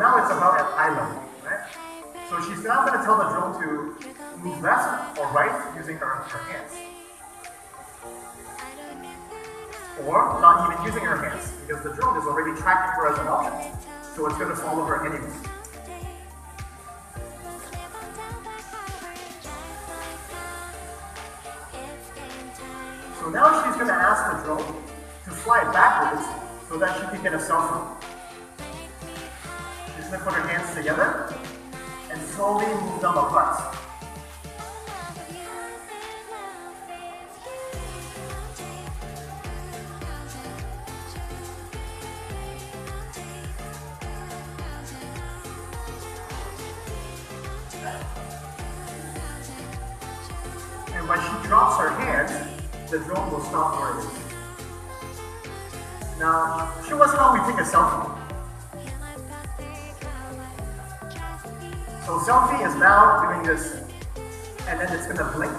now it's about at eye level, right? So she's now going to tell the drone to move left or right using her hands. Or not even using her hands, because the drone is already tracking her as an object. So it's going to follow her anyway. So now she's going to ask the drone to fly backwards so that she can get a selfie. She's going to put her hands together and slowly move them apart. And when she drops her hands, the drone will stop where it is. Now, show us how we take a selfie. So selfie is now doing this, and then it's going to blink.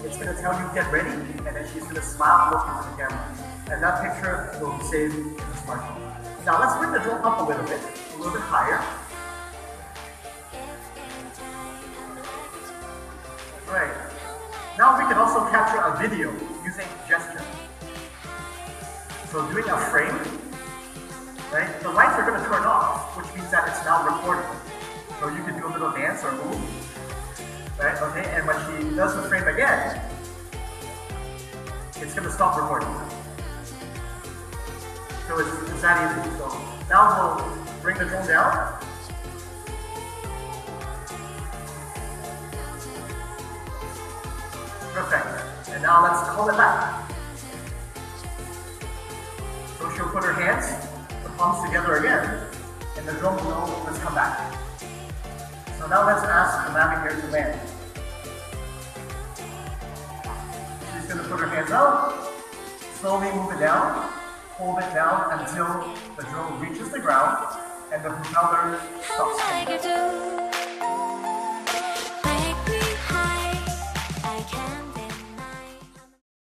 It's going to tell you get ready, and then she's going to smile and look into the camera. And that picture will be saved in the smartphone. Now let's bring the drone up a little bit higher. Right. Now we can also capture a video using gesture. So doing a frame, right? The lights are going to turn off, which means that it's now recording. So you can do a little dance or move, right? Okay, and when she does the frame again, it's going to stop recording. So it's that easy. So now we'll bring the drone down. Perfect. And now let's call it back. So she'll put her hands, the palms together again, and the drone will know, let's come back. So now let's ask the Mavic Air to land. She's going to put her hands out, slowly move it down, hold it down until the drone reaches the ground and the propeller stops.